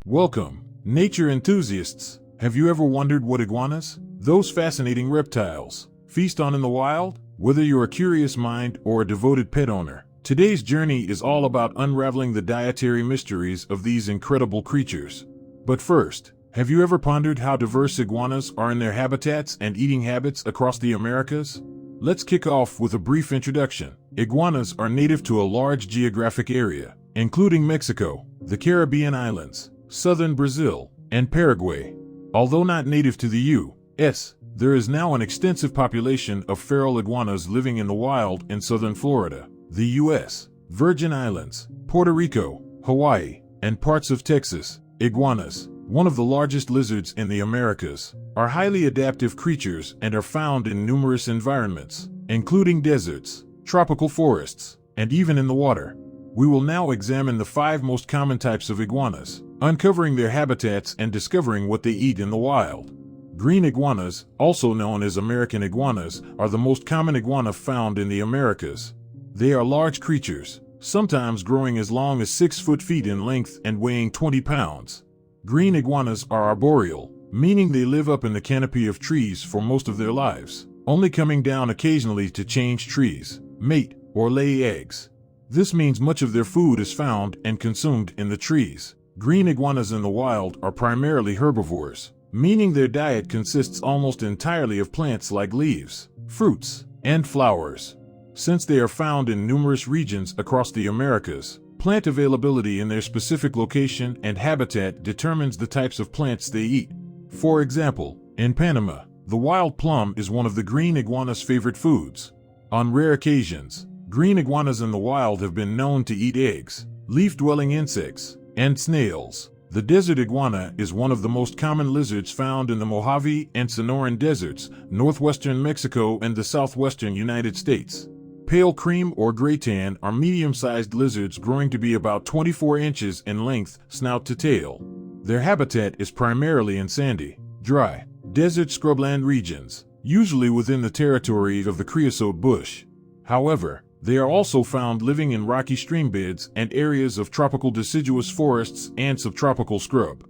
Welcome, nature enthusiasts. Have you ever wondered what iguanas, those fascinating reptiles, feast on in the wild? Whether you're a curious mind or a devoted pet owner, today's journey is all about unraveling the dietary mysteries of these incredible creatures. But first, have you ever pondered how diverse iguanas are in their habitats and eating habits across the Americas? Let's kick off with a brief introduction. Iguanas are native to a large geographic area, including Mexico, the Caribbean islands, southern Brazil, and Paraguay. Although not native to the U.S., there is now an extensive population of feral iguanas living in the wild in southern Florida, the U.S., Virgin Islands, Puerto Rico, Hawaii, and parts of Texas. Iguanas, one of the largest lizards in the Americas, are highly adaptive creatures and are found in numerous environments, including deserts, tropical forests, and even in the water. We will now examine the 5 most common types of iguanas, uncovering their habitats and discovering what they eat in the wild. Green iguanas, also known as American iguanas, are the most common iguana found in the Americas. They are large creatures, sometimes growing as long as 6 feet in length and weighing 20 pounds. Green iguanas are arboreal, meaning they live up in the canopy of trees for most of their lives, only coming down occasionally to change trees, mate, or lay eggs. This means much of their food is found and consumed in the trees. Green iguanas in the wild are primarily herbivores, meaning their diet consists almost entirely of plants like leaves, fruits, and flowers. Since they are found in numerous regions across the Americas, plant availability in their specific location and habitat determines the types of plants they eat. For example, in Panama, the wild plum is one of the green iguana's favorite foods. On rare occasions, green iguanas in the wild have been known to eat eggs, leaf-dwelling insects, and snails. The desert iguana is one of the most common lizards found in the Mojave and Sonoran deserts, northwestern Mexico and the southwestern United States. Pale cream or gray tan are medium-sized lizards growing to be about 24 inches in length, snout to tail. Their habitat is primarily in sandy, dry, desert scrubland regions, usually within the territory of the creosote bush. However, they are also found living in rocky streambeds and areas of tropical deciduous forests and subtropical scrub.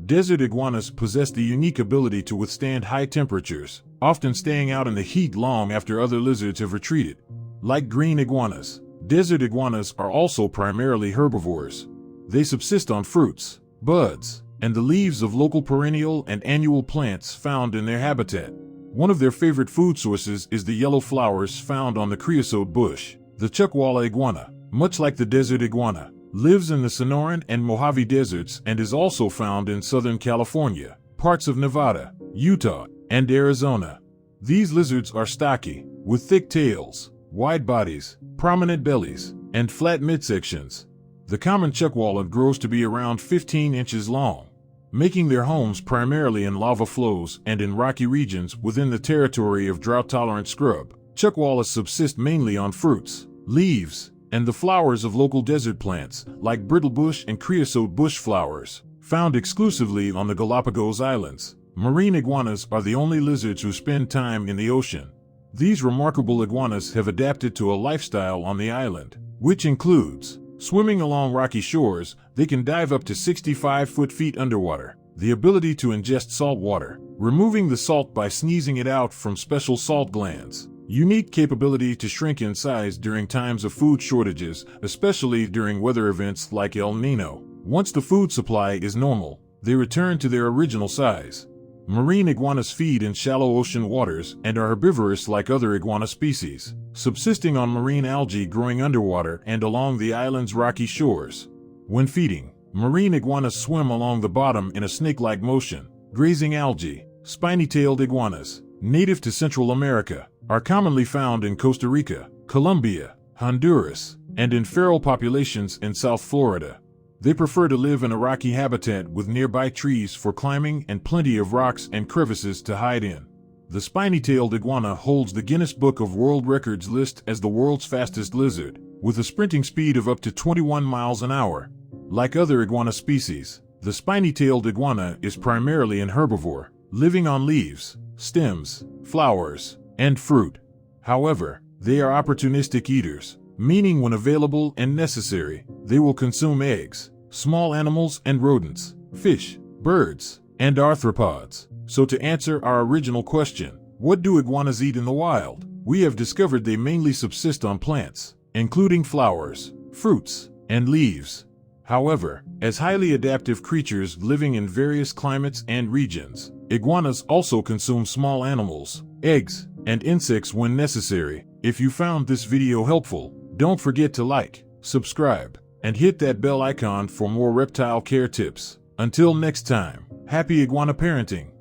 Desert iguanas possess the unique ability to withstand high temperatures, often staying out in the heat long after other lizards have retreated. Like green iguanas, desert iguanas are also primarily herbivores. They subsist on fruits, buds, and the leaves of local perennial and annual plants found in their habitat. One of their favorite food sources is the yellow flowers found on the creosote bush. The chuckwalla iguana, much like the desert iguana, lives in the Sonoran and Mojave deserts and is also found in Southern California, parts of Nevada, Utah, and Arizona. These lizards are stocky, with thick tails, wide bodies, prominent bellies, and flat midsections. The common chuckwalla grows to be around 15 inches long, making their homes primarily in lava flows and in rocky regions within the territory of drought-tolerant scrub. Chuckwallas subsist mainly on fruits, leaves, and the flowers of local desert plants, like brittlebush and creosote bush flowers, found exclusively on the Galapagos Islands. Marine iguanas are the only lizards who spend time in the ocean. These remarkable iguanas have adapted to a lifestyle on the island, which includes swimming along rocky shores. They can dive up to 65 feet underwater, the ability to ingest salt water, removing the salt by sneezing it out from special salt glands, unique capability to shrink in size during times of food shortages, especially during weather events like El Nino. Once the food supply is normal, they return to their original size. Marine iguanas feed in shallow ocean waters and are herbivorous like other iguana species, subsisting on marine algae growing underwater and along the island's rocky shores. When feeding, marine iguanas swim along the bottom in a snake-like motion, grazing algae. Spiny-tailed iguanas, native to Central America, are commonly found in Costa Rica, Colombia, Honduras, and in feral populations in South Florida. They prefer to live in a rocky habitat with nearby trees for climbing and plenty of rocks and crevices to hide in. The spiny-tailed iguana holds the Guinness Book of World Records list as the world's fastest lizard, with a sprinting speed of up to 21 miles an hour. Like other iguana species, the spiny-tailed iguana is primarily an herbivore, living on leaves, stems, flowers, and fruit. However, they are opportunistic eaters, meaning when available and necessary, they will consume eggs, small animals, and rodents. fish, birds, and arthropods. So to answer our original question, what do iguanas eat in the wild? We have discovered they mainly subsist on plants, including flowers, fruits, and leaves. However, as highly adaptive creatures living in various climates and regions, iguanas also consume small animals, eggs, and insects when necessary. If you found this video helpful, don't forget to like, subscribe, and hit that bell icon for more reptile care tips. Until next time, happy iguana parenting!